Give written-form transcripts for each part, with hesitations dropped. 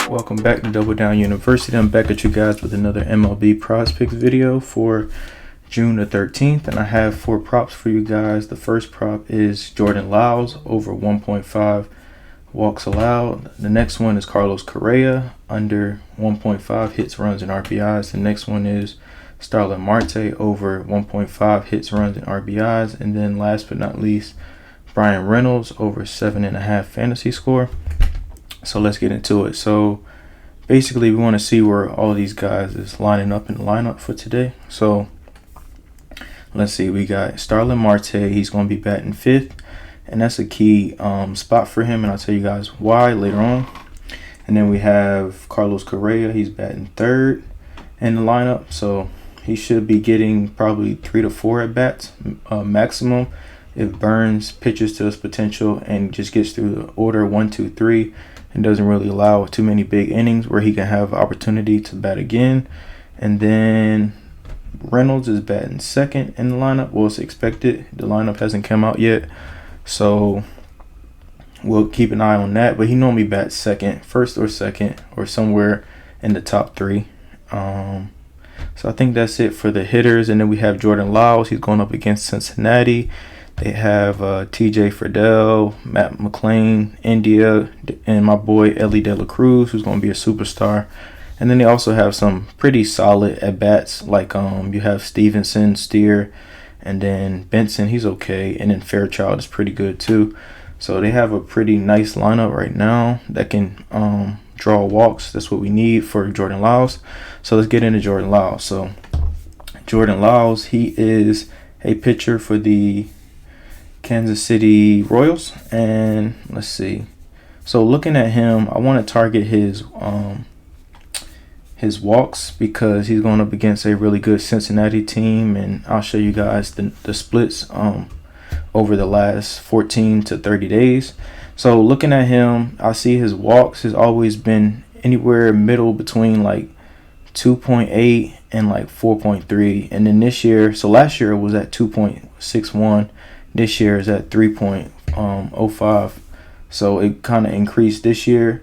Welcome back to Double Down University. I'm back at you guys with another MLB PrizePicks video for June the 13th, and I have 4 props for you guys. The first prop is Jordan Lyles over 1.5 walks allowed. The next one is Carlos Correa under 1.5 hits, runs, and RBIs. The next one is Starlin Marte over 1.5 hits, runs, and RBIs. And then last but not least, Brian Reynolds over 7.5 fantasy score. So let's get into it. So basically we want to see where all of these guys is lining up in the lineup for today. So let's see, we got Starlin Marte. He's going to be batting 5th, and that's a key spot for him, and I'll tell you guys why later on. And then we have Carlos Correa. He's batting 3rd in the lineup, so he should be getting probably 3 to 4 at bats maximum if Burns pitches to his potential and just gets through the order 1, 2, 3 and doesn't really allow too many big innings where he can have opportunity to bat again. And then Reynolds is batting 2nd in the lineup. Well, it's expected. The lineup hasn't come out yet, so we'll keep an eye on that. But he normally bats 2nd, 1st or 2nd, or somewhere in the top 3. So I think that's it for the hitters. And then we have Jordan Lyles. He's going up against Cincinnati. They have TJ Friedel, Matt McLean, India, and my boy Ellie De La Cruz, who's going to be a superstar. And then they also have some pretty solid at-bats, like you have Stevenson, Steer, and then Benson. He's okay. And then Fairchild is pretty good too. So they have a pretty nice lineup right now that can draw walks. That's what we need for Jordan Lyles. So let's get into Jordan Lyles. So Jordan Lyles, he is a pitcher for the Kansas City Royals, and let's see. So looking at him, I want to target his walks because he's going up against a really good Cincinnati team, and I'll show you guys the splits over the last 14 to 30 days. So looking at him, I see his walks has always been anywhere middle between like 2.8 and like 4.3, and then this year, so last year it was at 2.61. This year is at 3.05, so it kind of increased this year.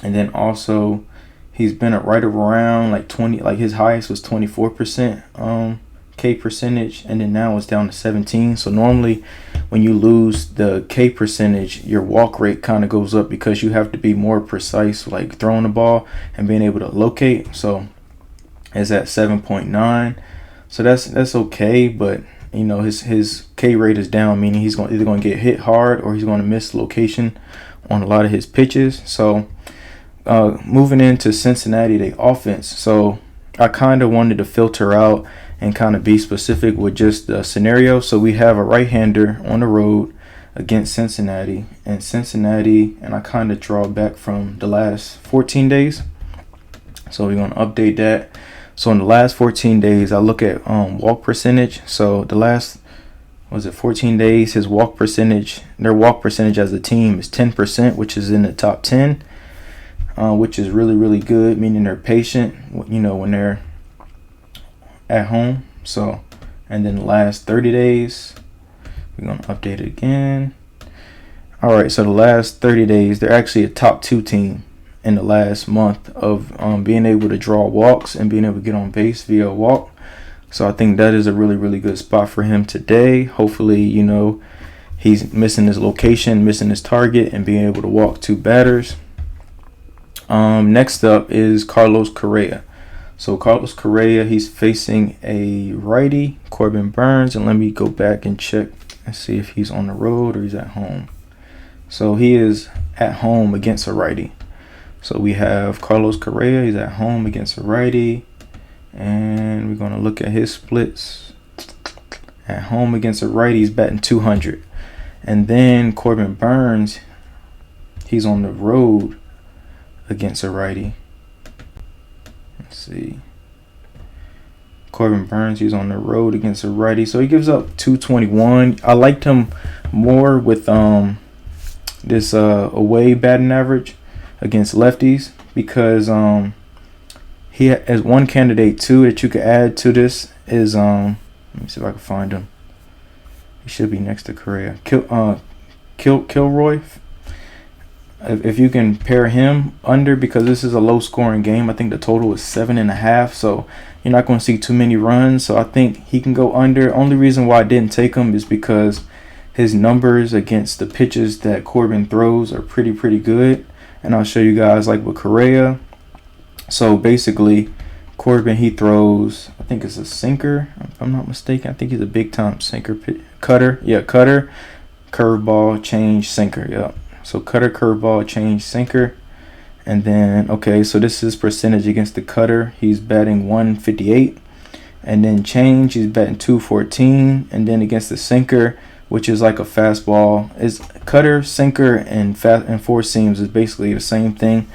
And then also he's been at right around like 20, like his highest was 24% K percentage, and then now it's down to 17. So normally when you lose the K percentage, your walk rate kind of goes up because you have to be more precise, like throwing the ball and being able to locate. So it's at 7.9, so that's okay, but you know, his K rate is down, meaning he's either going to get hit hard or he's going to miss location on a lot of his pitches. So moving into Cincinnati, the offense. So I kind of wanted to filter out and kind of be specific with just the scenario. So we have a right-hander on the road against Cincinnati, and I kind of draw back from the last 14 days. So we're going to update that. So in the last 14 days, I look at walk percentage. So the last, 14 days, his walk percentage, their walk percentage as a team is 10%, which is in the top 10, which is really, really good, meaning they're patient, you know, when they're at home. So, and then the last 30 days, we're going to update it again. All right, so the last 30 days, they're actually a top 2 team in the last month of being able to draw walks and being able to get on base via a walk. So I think that is a really, really good spot for him today. Hopefully, you know, he's missing his location, missing his target, and being able to walk 2 batters. Next up is Carlos Correa. So Carlos Correa, he's facing a righty, Corbin Burns, and let me go back and check and see if he's on the road or he's at home. So he is at home against a righty. So we have Carlos Correa, he's at home against a righty, and we're going to look at his splits. At home against a righty, he's batting 200. And then Corbin Burns, he's on the road against a righty. Let's see. Corbin Burns, he's on the road against a righty, so he gives up 221. I liked him more with this away batting average against lefties because he has one candidate too that you could add to this is let me see if I can find him. He should be next to Correa. Kilroy. if you can pair him under, because this is a low scoring game. I think the total is 7.5, so you're not going to see too many runs. So I think he can go under. Only reason why I didn't take him is because his numbers against the pitches that Corbin throws are pretty good. And I'll show you guys, like with Correa. So basically, Corbin, he throws, I think it's a sinker, if I'm not mistaken. I think he's a big time sinker, cutter. Yeah, cutter, curveball, change, sinker. Yeah. So cutter, curveball, change, sinker. And then, okay, so this is percentage against the cutter. He's batting 158. And then change, he's batting 214. And then against the sinker, which is like a fastball, is cutter, sinker, and four seams is basically the same thing.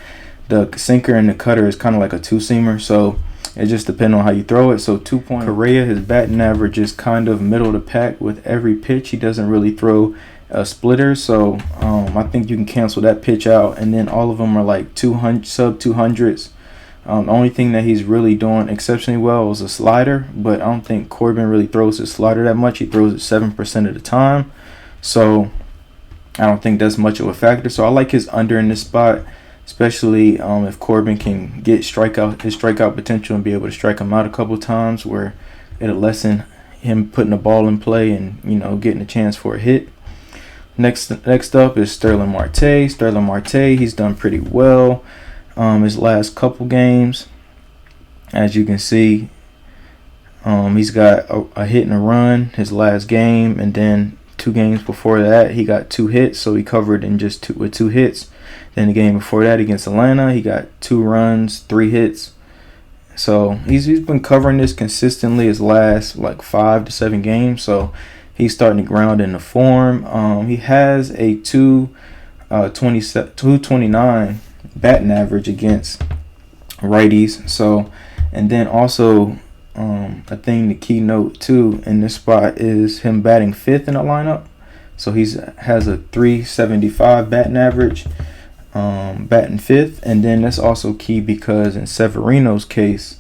The sinker and the cutter is kind of like a two-seamer, so it just depends on how you throw it. So 2 point. Correa, his batting average is kind of middle of the pack with every pitch. He doesn't really throw a splitter, so I think you can cancel that pitch out. And then all of them are like 200, sub 200s. The only thing that he's really doing exceptionally well is a slider, but I don't think Corbin really throws his slider that much. He throws it 7% of the time, so I don't think that's much of a factor. So I like his under in this spot, especially if Corbin can get his strikeout potential and be able to strike him out a couple times, where it'll lessen him putting the ball in play and getting a chance for a hit. Next up is Sterling Marte. Sterling Marte, he's done pretty well. His last couple games, as you can see, he's got a hit and a run his last game, and then 2 games before that he got 2 hits, so he covered in with 2 hits. Then the game before that against Atlanta, he got 2 runs, 3 hits. So he's been covering this consistently his last like 5 to 7 games, so he's starting to ground into form. He has a 229 batting average against righties. So, and then also a thing to keynote too in this spot is him batting 5th in the lineup. So he has a 375 batting average, batting 5th. And then that's also key because in Severino's case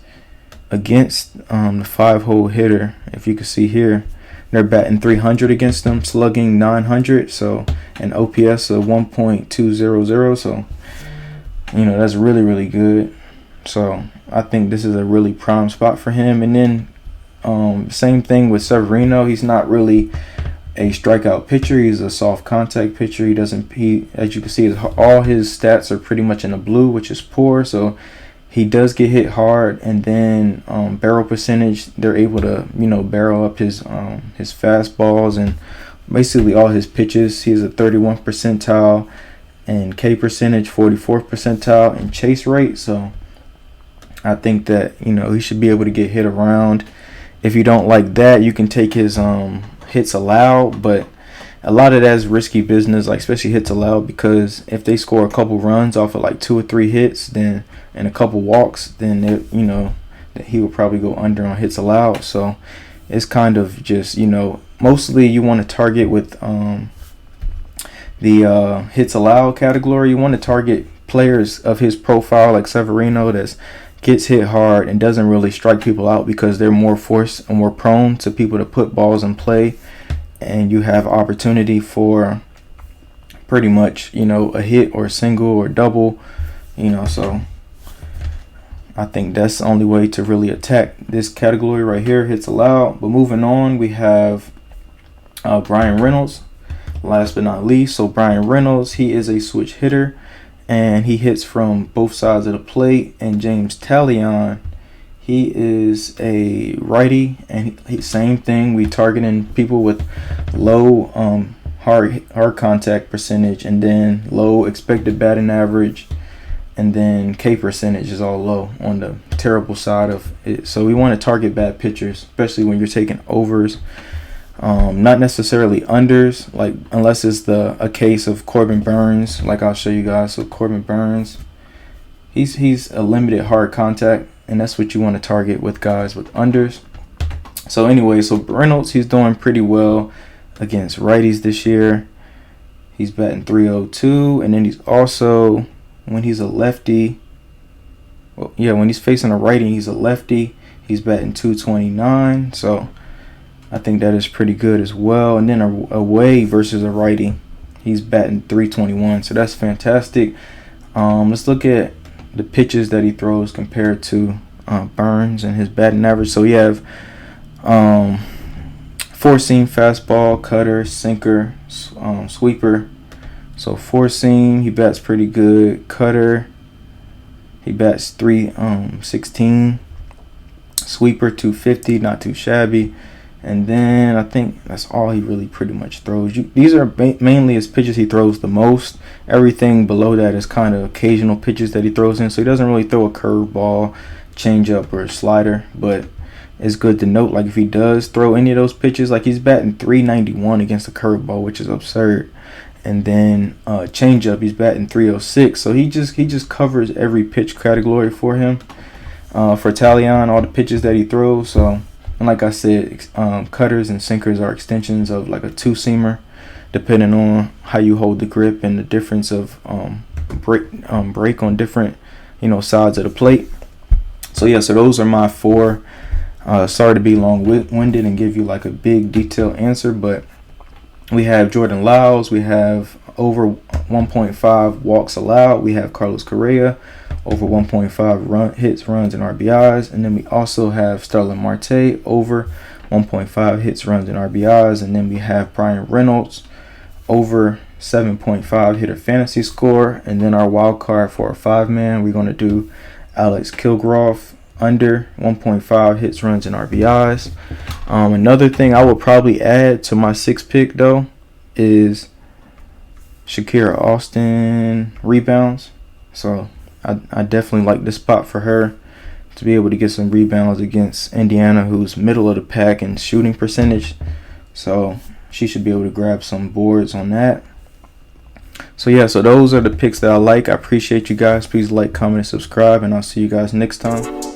against the 5-hole hitter, if you can see here, they're batting 300 against them, slugging 900, so an OPS of 1.200. So that's really good. So I think this is a really prime spot for him. And then same thing with Severino. He's not really a strikeout pitcher. He's a soft contact pitcher. As you can see, all his stats are pretty much in the blue, which is poor. So he does get hit hard, and then barrel percentage, they're able to barrel up his fastballs and basically all his pitches. He has a 31 percentile and K percentage, 44th percentile, and chase rate. So I think that he should be able to get hit around. If you don't like that, you can take his hits allowed, but a lot of that is risky business, like especially hits allowed, because if they score a couple runs off of like 2 or 3 hits, then and a couple walks, then that he will probably go under on hits allowed. So it's kind of just mostly you want to target with the hits allowed category. You want to target players of his profile, like Severino, that gets hit hard and doesn't really strike people out, because they're more forced and more prone to people to put balls in play, and you have opportunity for pretty much a hit or a single or double, so I think that's the only way to really attack this category right here, hits allowed. But moving on, we have Brian Reynolds, last but not least. So Brian Reynolds, he is a switch hitter, and he hits from both sides of the plate. And James Talion, he is a righty, and he same thing. We targeting people with low hard contact percentage, and then low expected batting average, and then K percentage is all low on the terrible side of it. So we want to target bad pitchers, especially when you're taking overs. Not necessarily unders, like unless it's a case of Corbin Burns, like I'll show you guys. So Corbin Burns, he's a limited hard contact, and that's what you want to target with guys with unders. So anyway, so Reynolds, he's doing pretty well against righties this year. He's batting 302, and then he's also, when he's a lefty, when he's facing a righty, he's a lefty, he's batting 229. So I think that is pretty good as well. And then away versus a righty, He's batting 321, so that's fantastic. Let's look at the pitches that he throws compared to Burns and his batting average. So we have four-seam fastball, cutter, sinker, sweeper. So four-seam, he bats pretty good. Cutter, he bats 316. Sweeper 250, not too shabby. And then I think that's all he really pretty much throws. These are mainly his pitches he throws the most. Everything below that is kind of occasional pitches that he throws in. So he doesn't really throw a curveball, changeup, or a slider. But it's good to note, like, if he does throw any of those pitches, like he's batting 391 against a curveball, which is absurd. And then changeup, he's batting 306. So he just covers every pitch category for him. For Talion, all the pitches that he throws. So, and like I said, cutters and sinkers are extensions of like a two-seamer, depending on how you hold the grip and the difference of break on different sides of the plate. So yeah, so those are my four. Sorry to be long-winded and give you like a big detailed answer, but we have Jordan Lyles, we have over 1.5 walks allowed, we have Carlos Correa, over 1.5 hits, runs, and RBIs. And then we also have Starling Marte, over 1.5 hits, runs, and RBIs. And then we have Brian Reynolds, over 7.5 hitter fantasy score. And then our wild card for a 5-man, we're going to do Alex Kilgroff, under 1.5 hits, runs, and RBIs. Another thing I would probably add to my 6th pick, though, is Shakira Austin rebounds. So I definitely like this spot for her to be able to get some rebounds against Indiana, who's middle of the pack in shooting percentage. So she should be able to grab some boards on that. So yeah, so those are the picks that I like. I appreciate you guys. Please like, comment, and subscribe, and I'll see you guys next time.